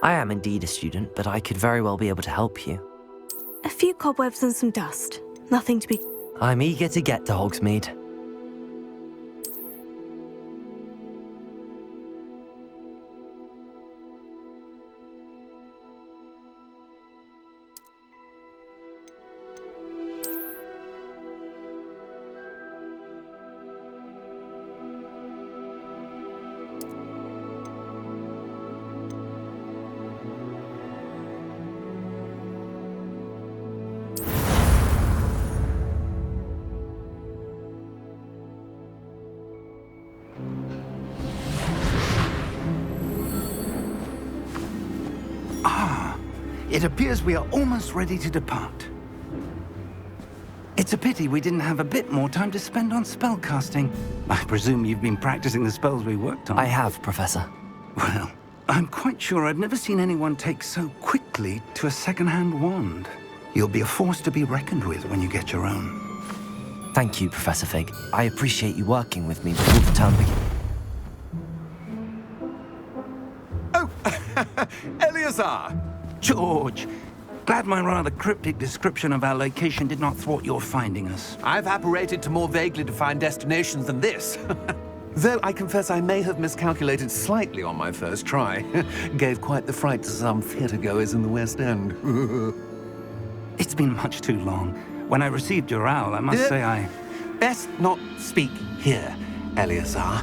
I am indeed a student, but I could very well be able to help you. A few cobwebs and some dust. Nothing to be... I'm eager to get to Hogsmeade. It appears we are almost ready to depart. It's a pity we didn't have a bit more time to spend on spellcasting. I presume you've been practicing the spells we worked on. I have, Professor. Well, I'm quite sure I've never seen anyone take so quickly to a second-hand wand. You'll be a force to be reckoned with when you get your own. Thank you, Professor Fig. I appreciate you working with me before the term begins. Oh, Eleazar! George, glad my rather cryptic description of our location did not thwart your finding us. I've apparated to more vaguely defined destinations than this. Though I confess I may have miscalculated slightly on my first try. Gave quite the fright to some theatre-goers in the West End. It's been much too long. When I received your owl, I must say I... Best not speak here, Eleazar.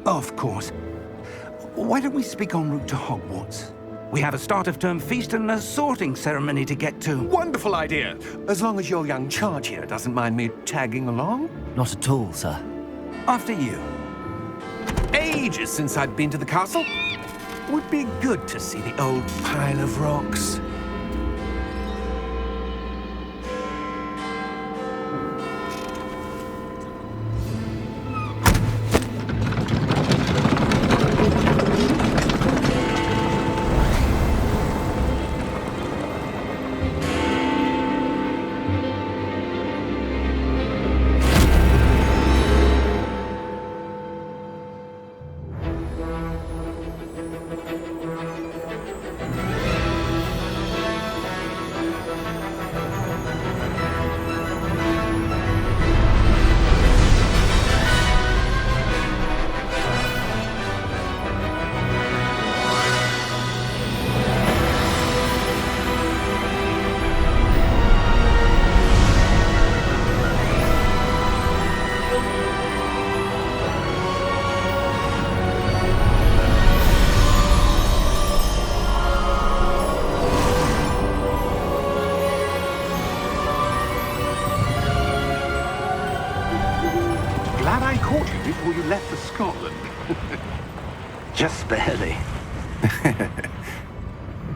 Of course. Why don't we speak en route to Hogwarts? We have a start-of-term feast and a sorting ceremony to get to. Wonderful idea! As long as your young charge here doesn't mind me tagging along. Not at all, sir. After you. Ages since I'd been to the castle. Would be good to see the old pile of rocks. Glad I caught you before you left for Scotland. Just barely.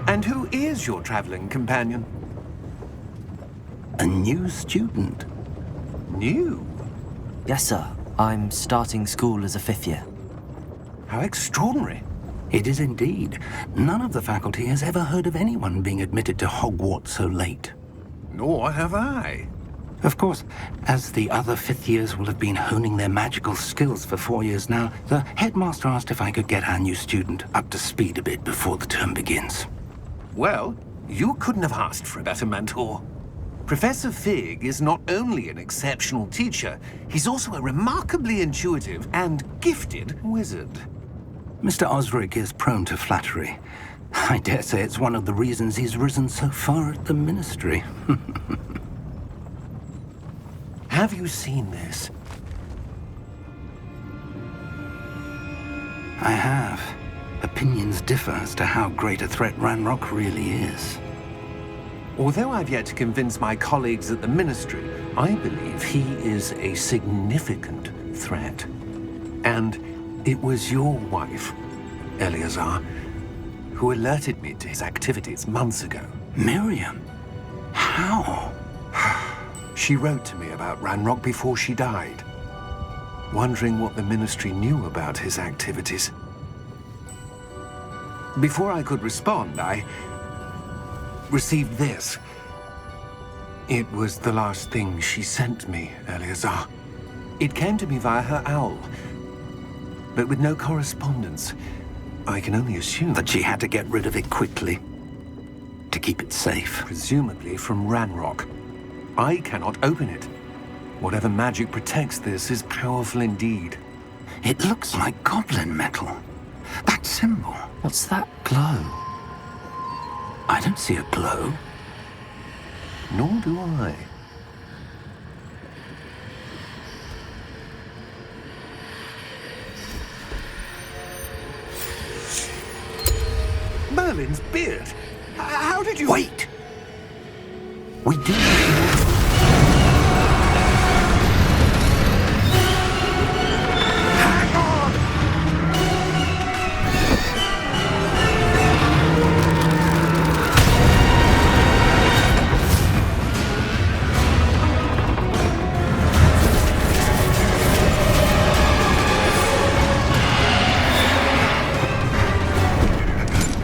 And who is your traveling companion? A new student. New? Yes, sir. I'm starting school as a 5th year. How extraordinary. It is indeed. None of the faculty has ever heard of anyone being admitted to Hogwarts so late. Nor have I. Of course, as the other 5th years will have been honing their magical skills for 4 years now, the headmaster asked if I could get our new student up to speed a bit before the term begins. Well, you couldn't have asked for a better mentor. Professor Fig is not only an exceptional teacher, he's also a remarkably intuitive and gifted wizard. Mr. Osric is prone to flattery. I dare say it's one of the reasons he's risen so far at the Ministry. Have you seen this? I have. Opinions differ as to how great a threat Ranrock really is. Although I've yet to convince my colleagues at the Ministry, I believe he is a significant threat. And it was your wife, Eleazar, who alerted me to his activities months ago. Miriam? How? She wrote to me about Ranrock before she died, wondering what the Ministry knew about his activities. Before I could respond, I received this. It was the last thing she sent me, Eleazar. It came to me via her owl, but with no correspondence. I can only assume That she had to get rid of it quickly to keep it safe. presumably from Ranrock. I cannot open it. Whatever magic protects this is powerful indeed. It looks like goblin metal. That symbol. What's that glow? I don't see a glow. Nor do I. Merlin's beard! How did you... Wait! We do. Hang on!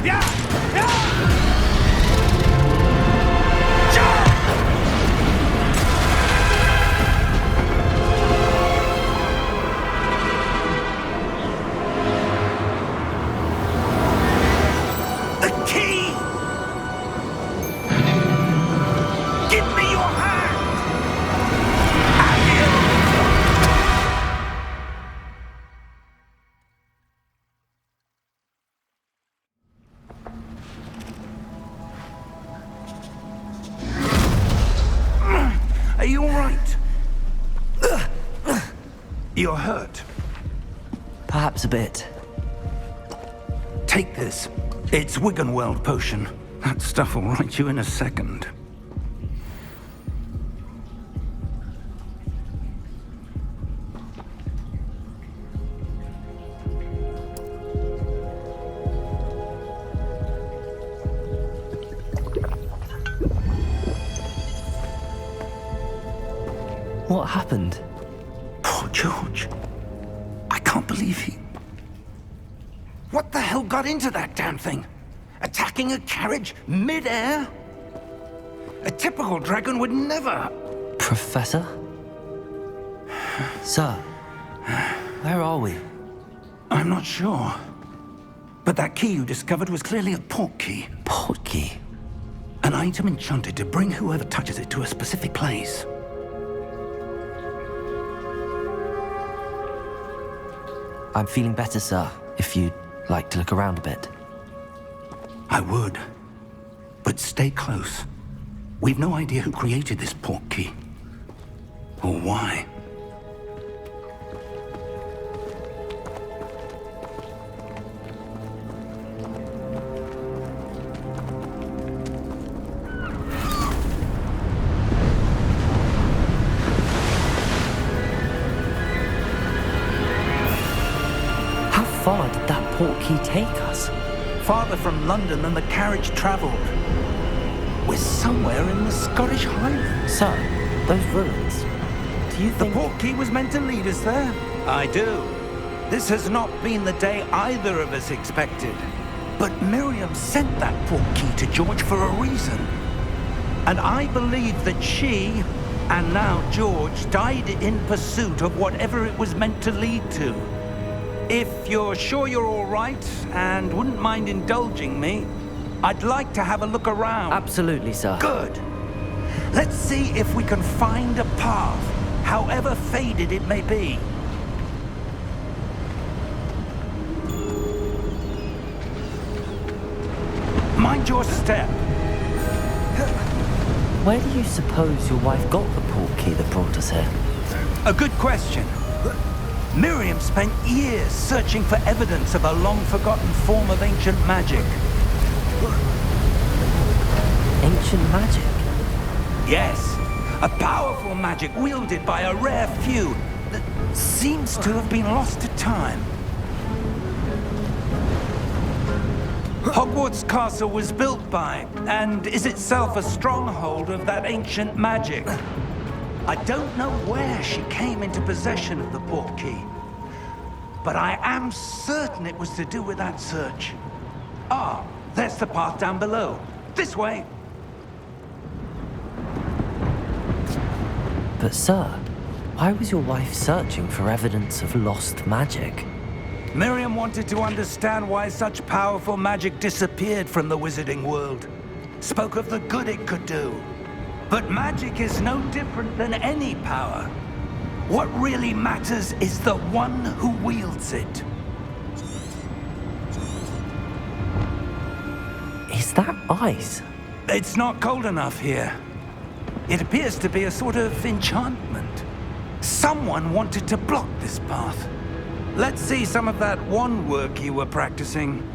Yeah! Yeah! The key! Give me your hand! Are you all right? You're hurt. Perhaps a bit. Take this. It's Wiggenweld potion. That stuff will right you in a second. What happened? Poor George. I can't believe he... What the hell got into that damn thing? Attacking a carriage mid-air? A typical dragon would never... Professor? Sir, where are we? I'm not sure. But that key you discovered was clearly a port key. Port key. An item enchanted to bring whoever touches it to a specific place. I'm feeling better, sir, if you'd like to look around a bit. I would. But stay close. We've no idea who created this port key. Or why. How far did that port key take us? Farther from London than the carriage traveled. We're somewhere in the Scottish Highlands. Sir, those ruins. Do you The think... port key was meant to lead us there? I do. This has not been the day either of us expected. But Miriam sent that port key to George for a reason. And I believe that she, and now George, died in pursuit of whatever it was meant to lead to. If you're sure you're all right and wouldn't mind indulging me, I'd like to have a look around. Absolutely, sir. Good. Let's see if we can find a path, however faded it may be. Mind your step. Where do you suppose your wife got the port key that brought us here? A good question. Miriam spent years searching for evidence of a long-forgotten form of ancient magic. Ancient magic? Yes, a powerful magic wielded by a rare few that seems to have been lost to time. Hogwarts Castle was built by, and is itself a stronghold of that ancient magic. I don't know where she came into possession of the port key, but I am certain it was to do with that search. Ah, there's the path down below. This way. But sir, why was your wife searching for evidence of lost magic? Miriam wanted to understand why such powerful magic disappeared from the wizarding world. Spoke of the good it could do. But magic is no different than any power. What really matters is the one who wields it. Is that ice? It's not cold enough here. It appears to be a sort of enchantment. Someone wanted to block this path. Let's see some of that wand work you were practicing.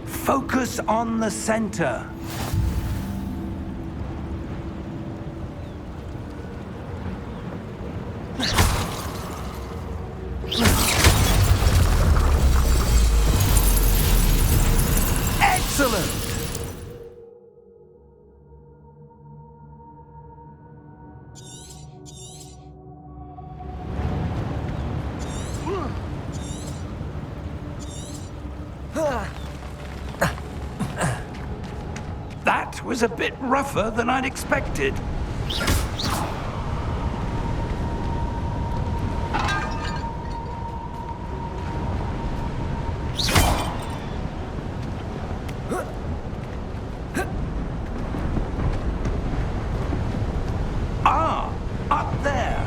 Focus on the center. Excellent! That was a bit rougher than I'd expected. Ah, up there.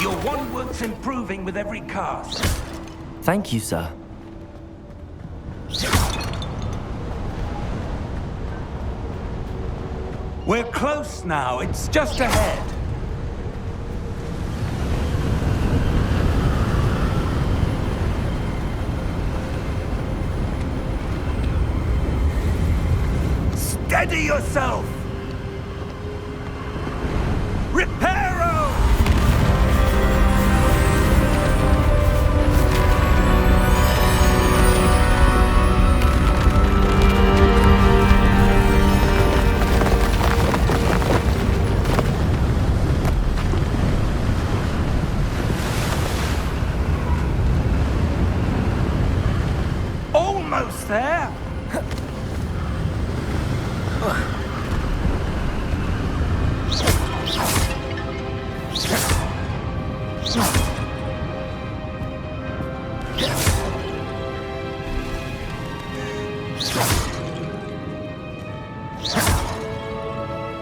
Your wand work's improving with every cast. Thank you, sir. We're close now. It's just ahead. Steady yourself! Reparo! Almost there!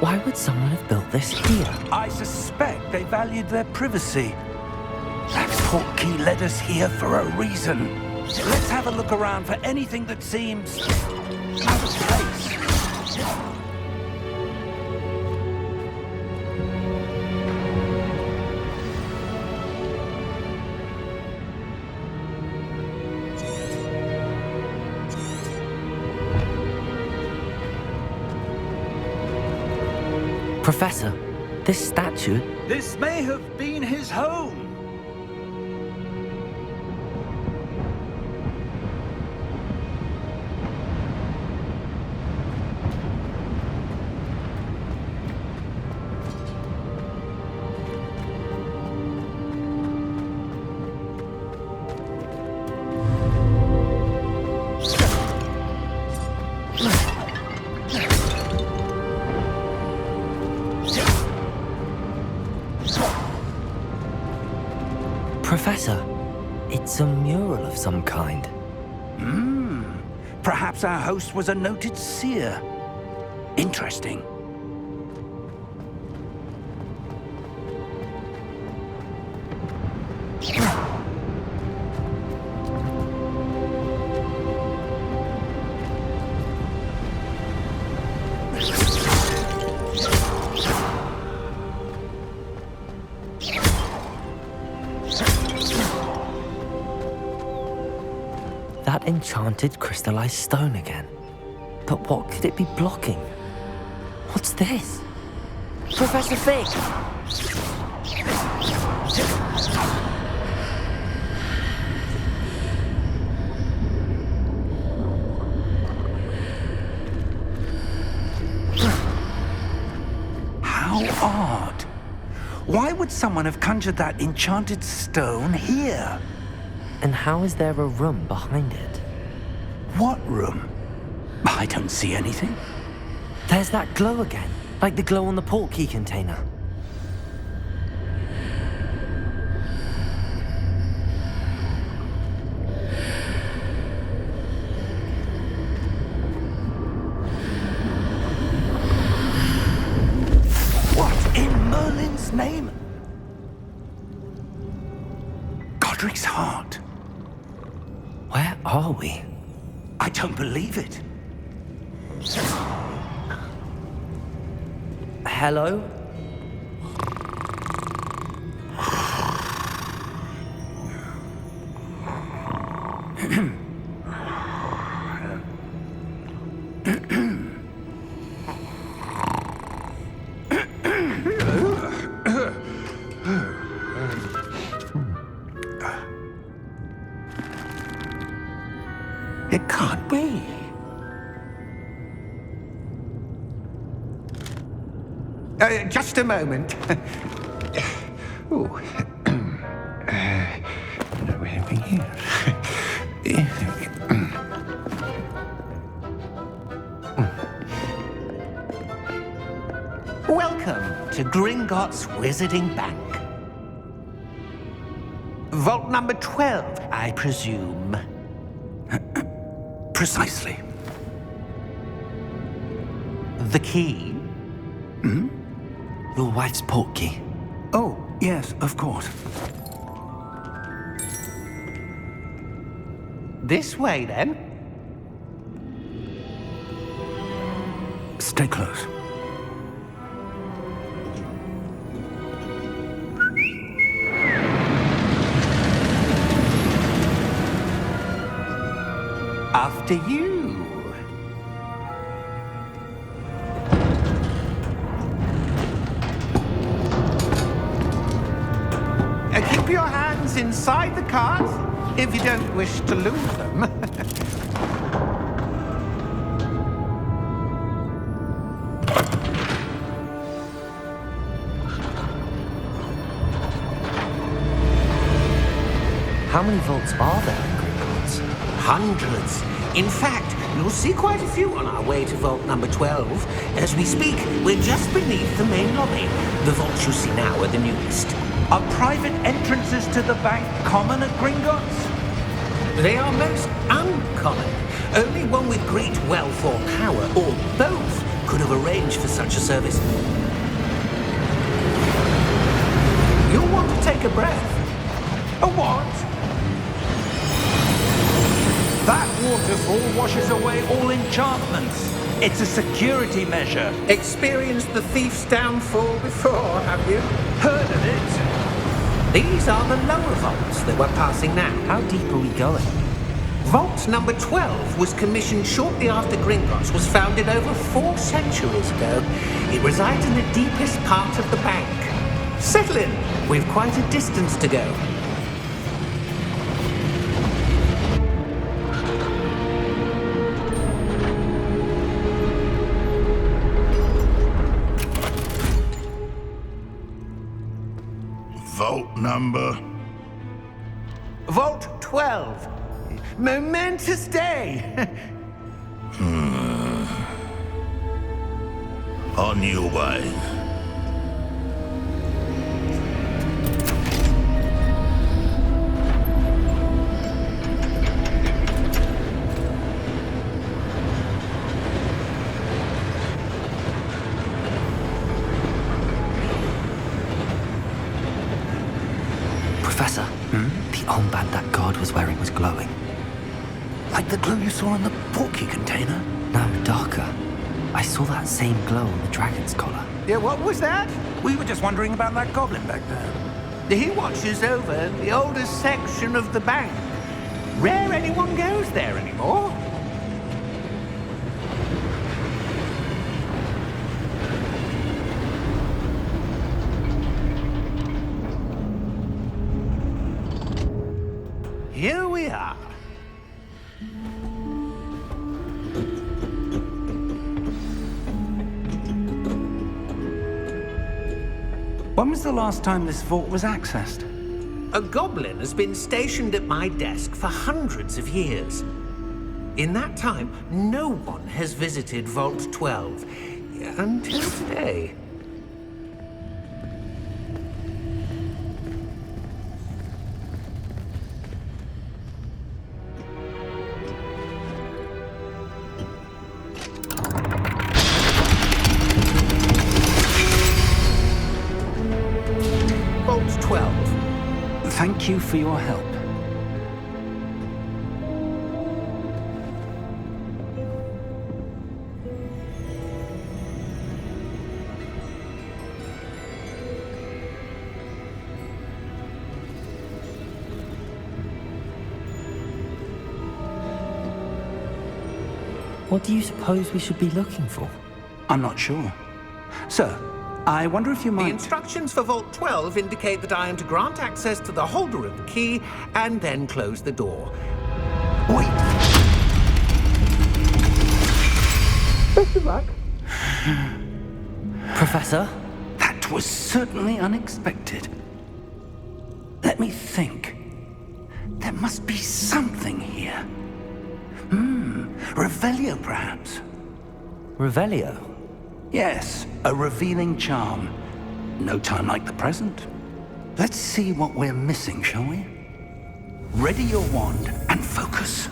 Why would someone have built this here? I suspect they valued their privacy. That portkey led us here for a reason. Let's have a look around for anything that seems out of place. Professor, this statue... This may have been his home. Professor, it's a mural of some kind. Perhaps our host was a noted seer. Interesting. That enchanted crystallized stone again. But what could it be blocking? What's this? Professor Fig! Why would someone have conjured that enchanted stone here? And how is there a room behind it? What room? I don't see anything. There's that glow again, like the glow on the portkey container. What in Merlin's name? Godric's heart. Where are we? I don't believe it. Hello? It can't be. Just a moment. Ooh. Anything here? Welcome to Gringotts Wizarding Bank. Vault number 12, I presume. Precisely. The key? Hmm? Your wife's portkey. Oh, yes, of course. This way, then. Stay close. After you. Keep your hands inside the cart if you don't wish to lose them. How many vaults are there in Gringotts? Hundreds. In fact, you'll see quite a few on our way to vault number 12. As we speak, we're just beneath the main lobby. The vaults you see now are the newest. Are private entrances to the bank common at Gringotts? They are most uncommon. Only one with great wealth or power, or both, could have arranged for such a service. You'll want to take a breath. A what? That waterfall washes away all enchantments. It's a security measure. Experienced the thief's downfall before, have you? Heard of it? These are the lower vaults that we're passing now. How deep are we going? Vault number 12 was commissioned shortly after Gringotts was founded over 4 centuries ago. It resides in the deepest part of the bank. Settle in. We've quite a distance to go. Vault number? Vault 12. Momentous day. On your way. Professor, the armband that guard was wearing was glowing. Like the glow you saw in the portkey container? No, darker. I saw that same glow on the dragon's collar. Yeah, what was that? We were just wondering about that goblin back there. He watches over the oldest section of the bank. Rare anyone goes there anymore. Here we are. When was the last time this vault was accessed? A goblin has been stationed at my desk for hundreds of years. In that time, no one has visited Vault 12 until today. Vault 12. Thank you for your help. What do you suppose we should be looking for? I'm not sure. Sir, I wonder if you The might... instructions for Vault 12 indicate that I am to grant access to the holder of the key and then close the door. Wait! Best of luck. Professor? That was certainly unexpected. Let me think. There must be something here. Revelio, perhaps? Revelio? Yes, a revealing charm. No time like the present. Let's see what we're missing, shall we? Ready your wand and focus.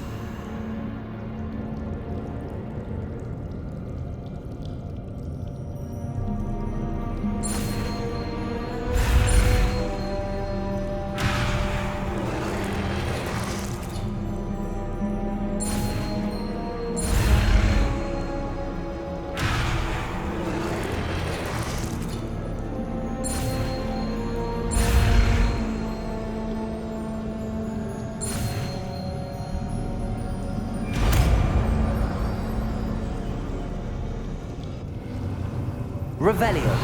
Revelio.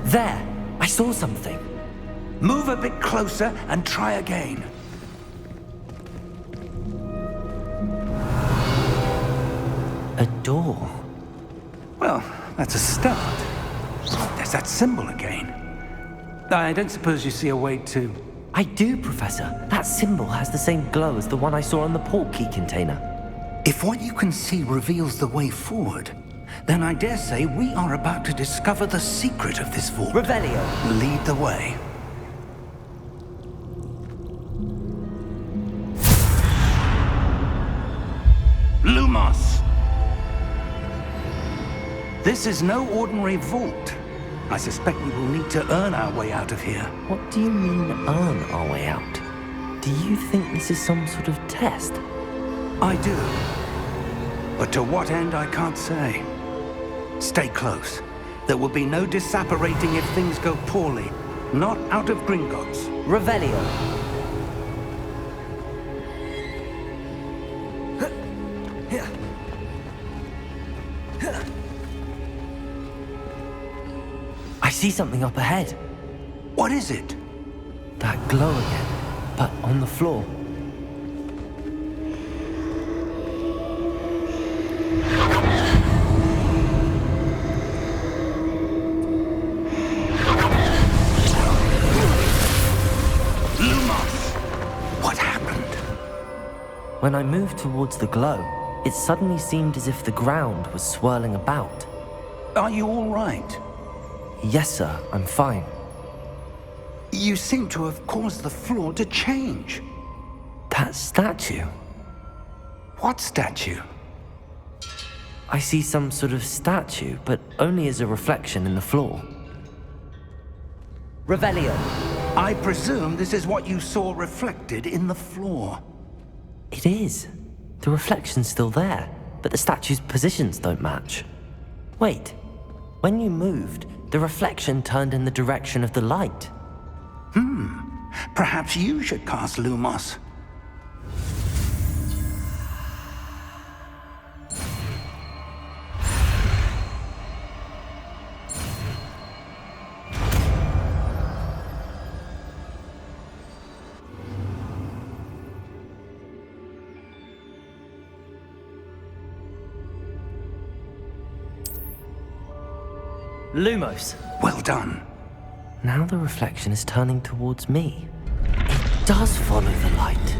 There! I saw something. Move a bit closer and try again. A door. Well, that's a start. There's that symbol again. I don't suppose you see a way to... I do, Professor. That symbol has the same glow as the one I saw on the port key container. If what you can see reveals the way forward, then I dare say we are about to discover the secret of this vault. Revelio. Lead the way. Lumos! This is no ordinary vault. I suspect we will need to earn our way out of here. What do you mean, earn our way out? Do you think this is some sort of test? I do. But to what end, I can't say. Stay close. There will be no disapparating if things go poorly. Not out of Gringotts. Revelio. I see something up ahead. What is it? That glow again, but on the floor. When I moved towards the glow, it suddenly seemed as if the ground was swirling about. Are you all right? Yes, sir, I'm fine. You seem to have caused the floor to change. That statue? What statue? I see some sort of statue, but only as a reflection in the floor. Revelio. I presume this is what you saw reflected in the floor. It is. The reflection's still there, but the statue's positions don't match. Wait, when you moved, the reflection turned in the direction of the light. Perhaps you should cast Lumos. Lumos. Well done. Now the reflection is turning towards me. It does follow the light.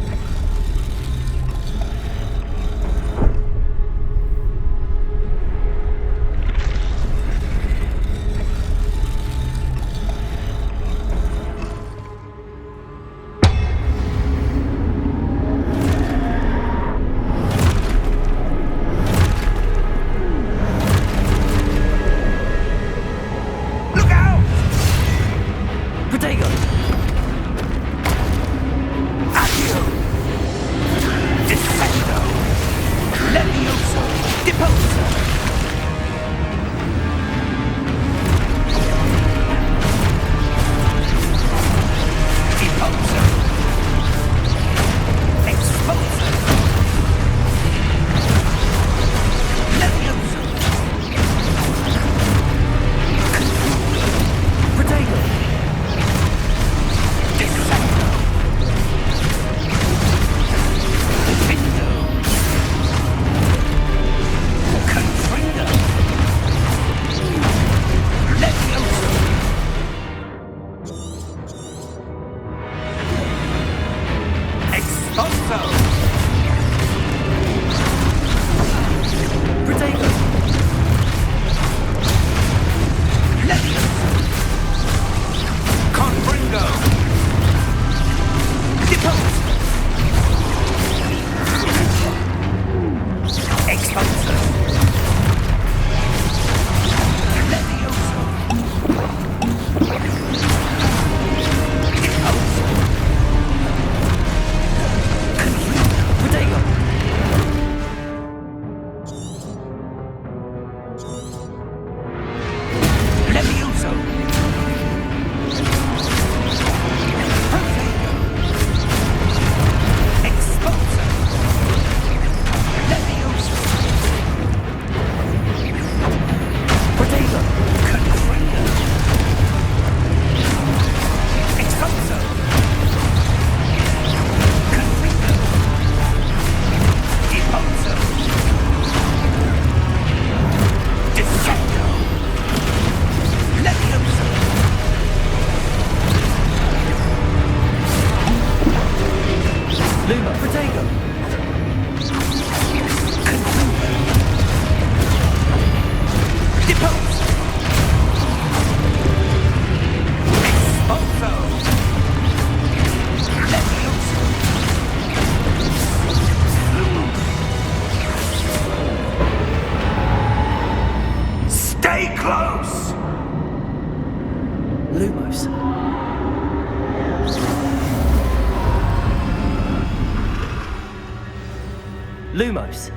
Lumos!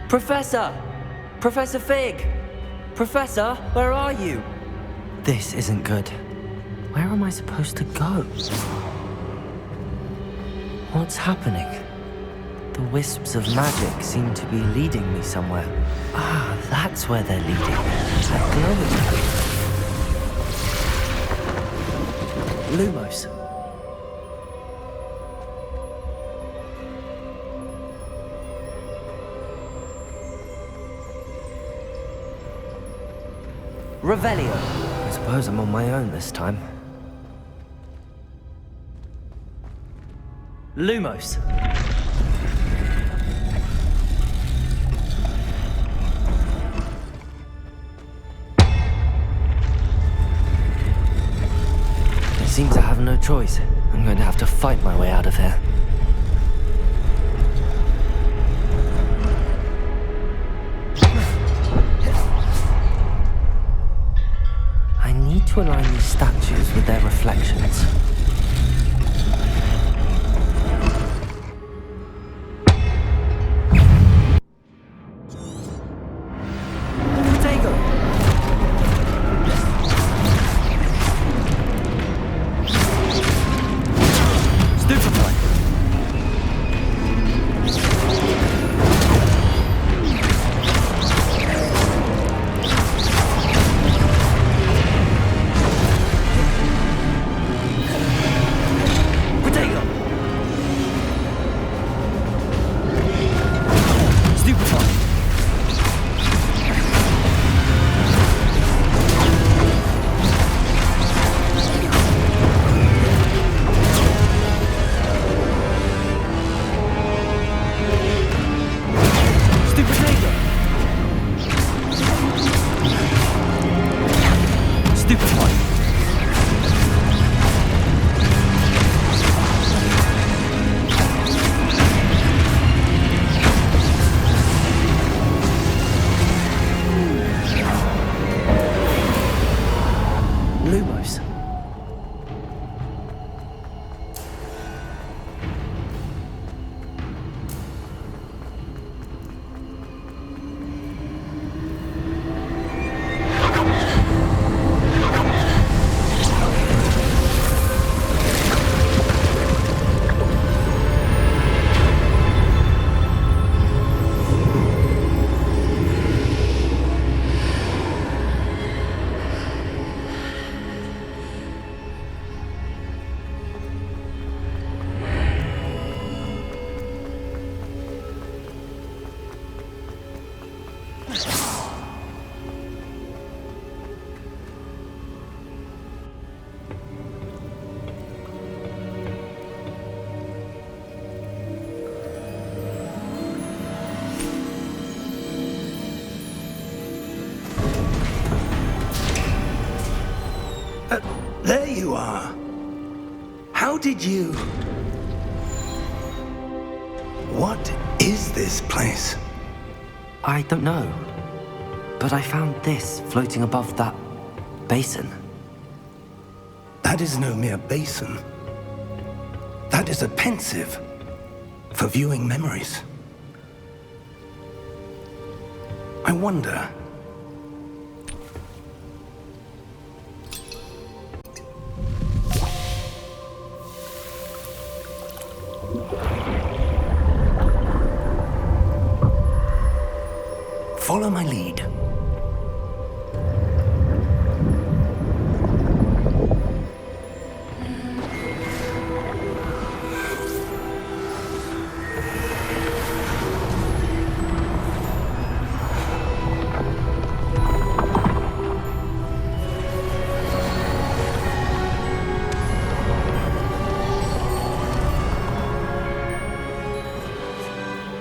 Professor! Professor Fig! Professor, where are you? This isn't good. Where am I supposed to go? What's happening? The wisps of magic seem to be leading me somewhere. Ah, that's where they're leading. That glowing. Lumos. Revelio. I suppose I'm on my own this time. Lumos. It seems I have no choice. I'm going to have to fight my way out of here. To align these statues with their reflections. cosmos. There you are. How did you... What is this place? I don't know. But I found this floating above that basin. That is no mere basin. That is a pensive for viewing memories. I wonder... Follow my lead.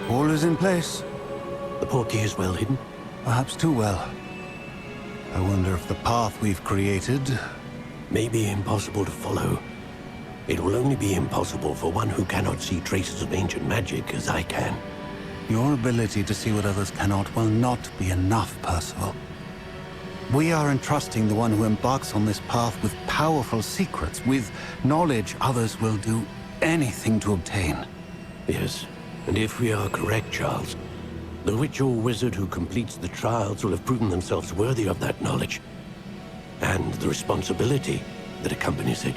All is in place. The portkey is well hidden. Perhaps too well. I wonder if the path we've created... May be impossible to follow. It will only be impossible for one who cannot see traces of ancient magic as I can. Your ability to see what others cannot will not be enough, Percival. We are entrusting the one who embarks on this path with powerful secrets, with knowledge others will do anything to obtain. Yes, and if we are correct, Charles, the witch or wizard who completes the trials will have proven themselves worthy of that knowledge, and the responsibility that accompanies it.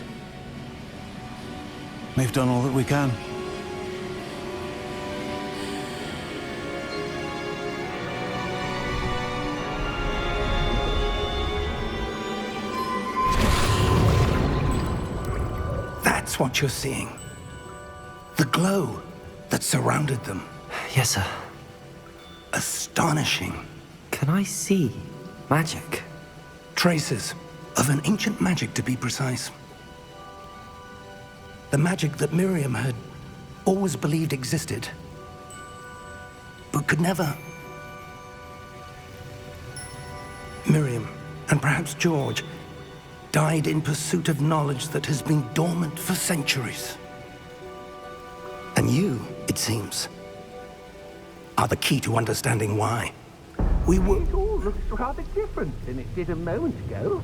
We've done all that we can. That's what you're seeing. The glow that surrounded them. Yes, sir. Astonishing. Can I see magic? Traces of an ancient magic, to be precise. The magic that Miriam had always believed existed, but could never. Miriam, and perhaps George, died in pursuit of knowledge that has been dormant for centuries. And you, it seems, are the key to understanding why. We were... It all looks rather different than it did a moment ago.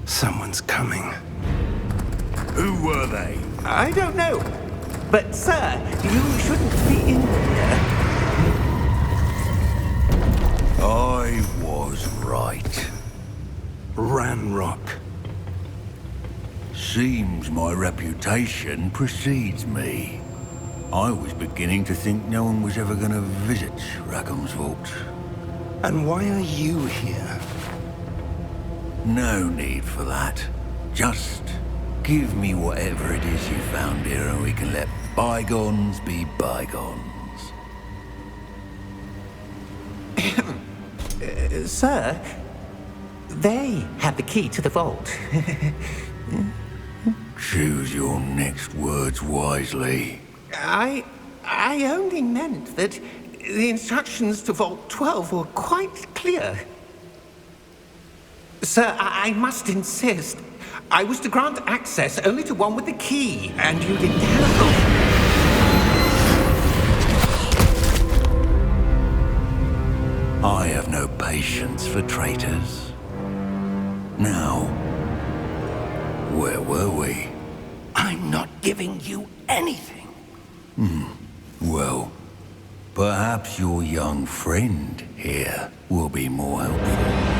Someone's coming. Who were they? I don't know. But, sir, you shouldn't be in here. I was right. Ranrock. Seems my reputation precedes me. I was beginning to think no one was ever going to visit Rackham's vault. And why are you here? No need for that. Just give me whatever it is you found here and we can let bygones be bygones. Sir, they have the key to the vault. Choose your next words wisely. I only meant that the instructions to Vault 12 were quite clear. Sir, I must insist. I was to grant access only to one with the key, and you didn't have I have no patience for traitors. Now, Where were we? I'm not giving you anything. Well, perhaps your young friend here will be more helpful.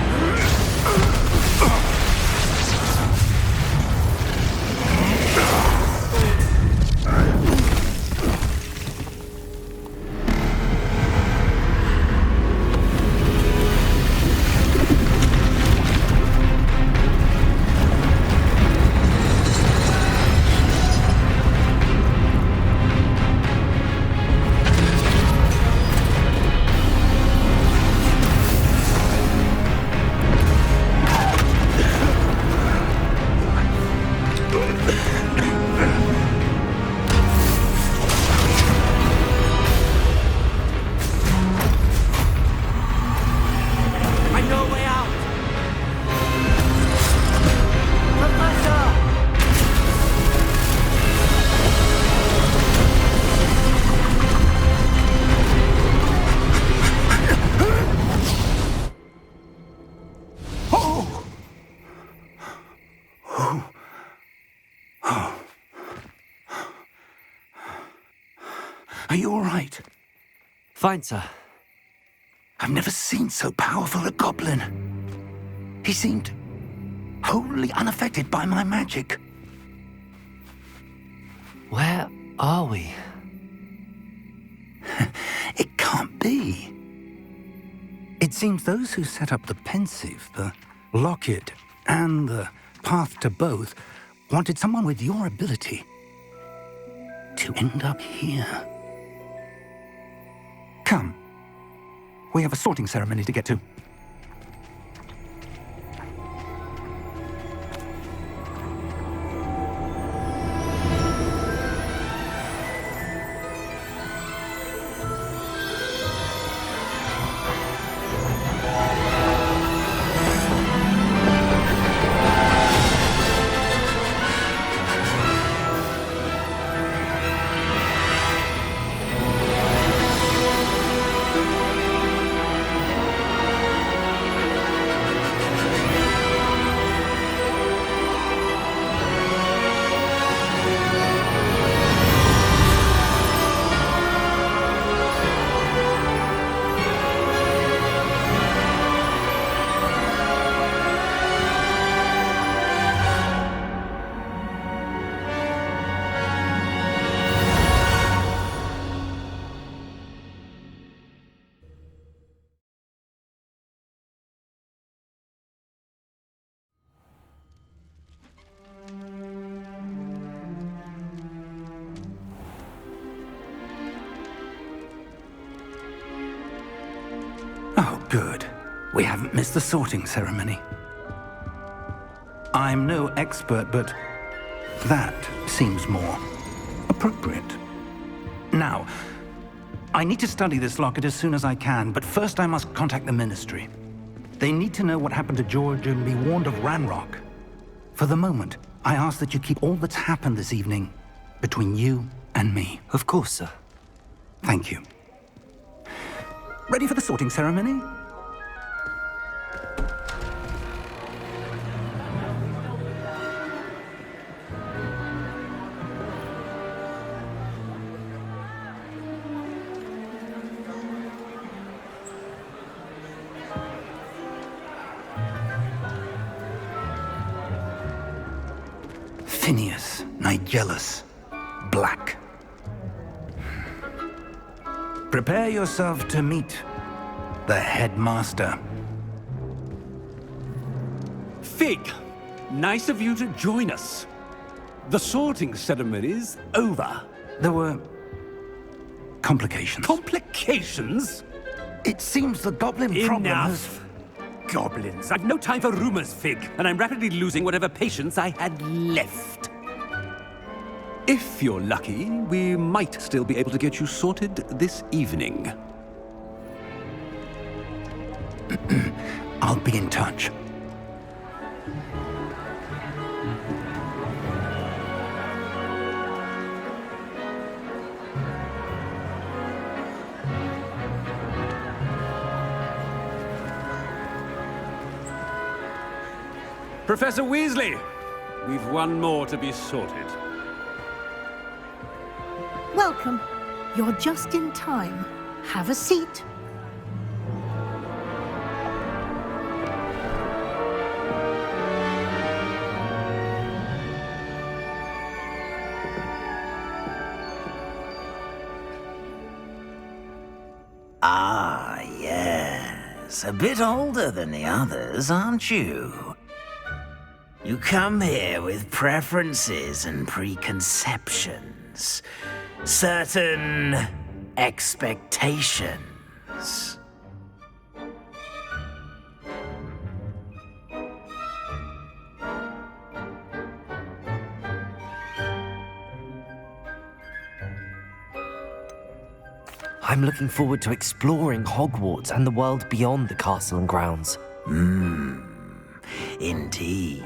Are you all right? Fine, sir. I've never seen so powerful a goblin. He seemed wholly unaffected by my magic. Where are we? It can't be. It seems those who set up the pensive, the locket, and the path to both wanted someone with your ability to end up here. Come. We have a sorting ceremony to get to. Oh, good. We haven't missed the sorting ceremony. I'm no expert, but that seems more appropriate. Now, I need to study this locket as soon as I can, but first I must contact the Ministry. They need to know what happened to George and be warned of Ranrock. For the moment, I ask that you keep all that's happened this evening between you and me. Of course, sir. Thank you. Ready for the sorting ceremony? Phineas Nigellus Black. Prepare yourself to meet the headmaster. Fig, nice of you to join us. The sorting ceremony's over. There were complications. Complications? It seems the goblin problem has... Enough. Goblins. I've no time for rumors, Fig, and I'm rapidly losing whatever patience I had left. If you're lucky, we might still be able to get you sorted this evening. I'll be in touch. Professor Weasley, we've one more to be sorted. Welcome. You're just in time. Have a seat. Ah, yes. A bit older than the others, aren't you? You come here with preferences and preconceptions. Certain expectations. I'm looking forward to exploring Hogwarts and the world beyond the castle and grounds. Indeed.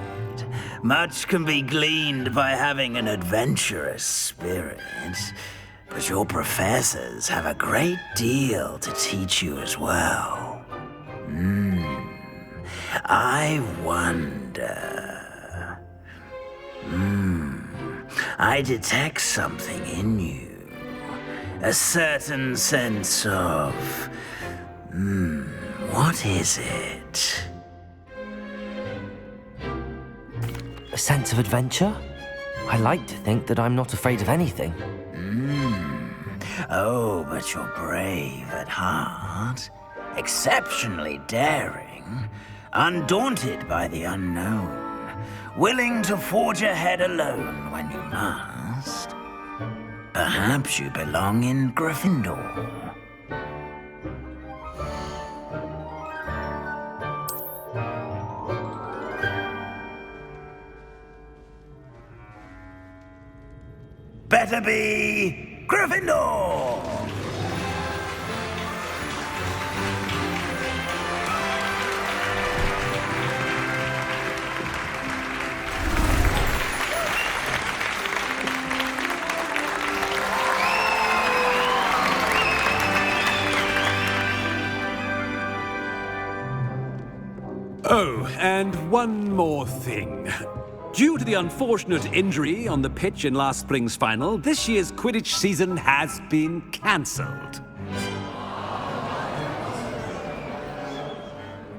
Much can be gleaned by having an adventurous spirit, but your professors have a great deal to teach you as well. I wonder... I detect something in you. A certain sense of... what is it? A sense of adventure? I like to think that I'm not afraid of anything. Oh, but you're brave at heart. Exceptionally daring. Undaunted by the unknown. Willing to forge ahead alone when you must. Perhaps you belong in Gryffindor. Better be Gryffindor! Oh, and one more thing. Due to the unfortunate injury on the pitch in last spring's final, this year's Quidditch season has been cancelled.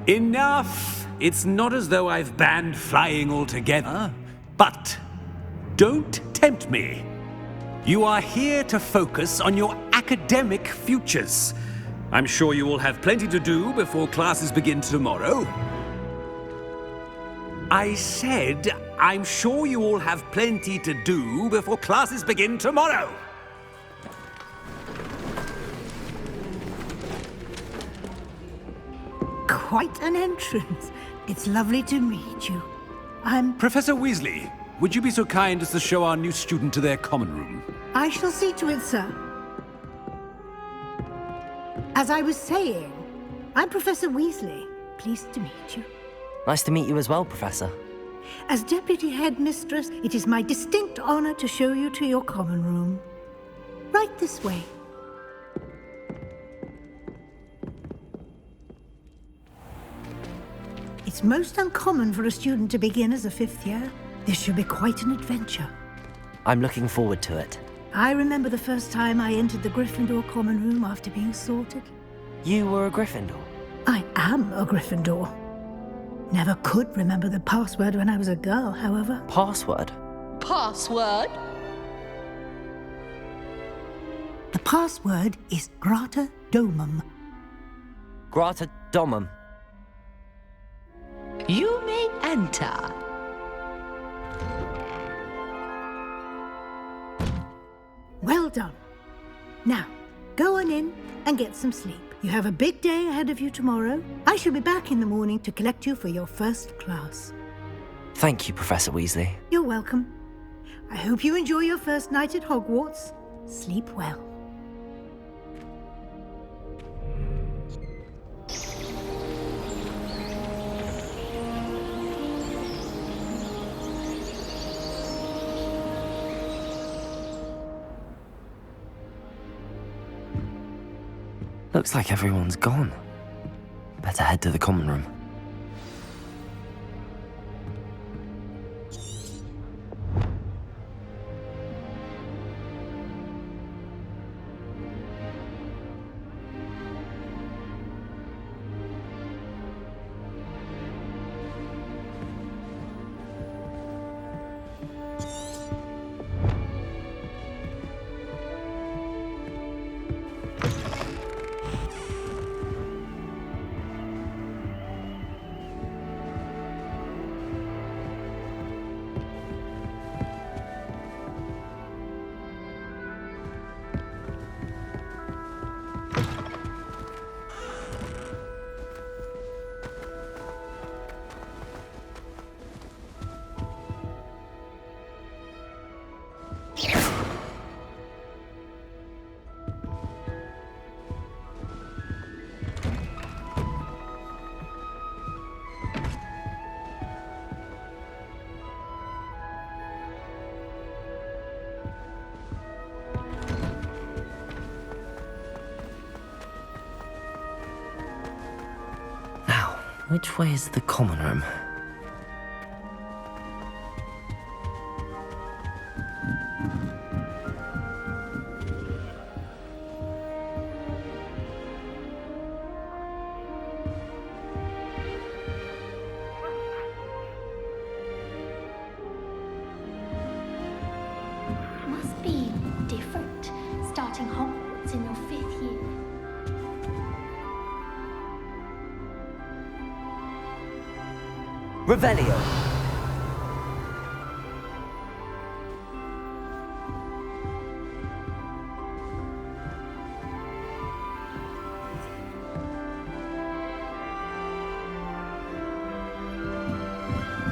Enough! It's not as though I've banned flying altogether, but don't tempt me. You are here to focus on your academic futures. I'm sure you will have plenty to do before classes begin tomorrow. I said, I'm sure you all have plenty to do before classes begin tomorrow. Quite an entrance. It's lovely to meet you. I'm... Professor Weasley, would you be so kind as to show our new student to their common room? I shall see to it, sir. As I was saying, I'm Professor Weasley. Pleased to meet you. Nice to meet you as well, Professor. As Deputy Headmistress, it is my distinct honor to show you to your common room. Right this way. It's most uncommon for a student to begin as a fifth year. This should be quite an adventure. I'm looking forward to it. I remember the first time I entered the Gryffindor common room after being sorted. You were a Gryffindor? I am a Gryffindor. Never could remember the password when I was a girl, however. Password? Password? The password is Grata Domum. Grata Domum. You may enter. Well done. Now, go on in and get some sleep. You have a big day ahead of you tomorrow. I shall be back in the morning to collect you for your first class. Thank you, Professor Weasley. You're welcome. I hope you enjoy your first night at Hogwarts. Sleep well. Looks like everyone's gone. Better head to the common room. Which way is the common room? Must be different, starting Hogwarts in your 5th year. Revelio!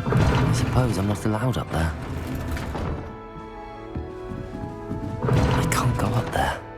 I suppose I'm not allowed up there. I can't go up there.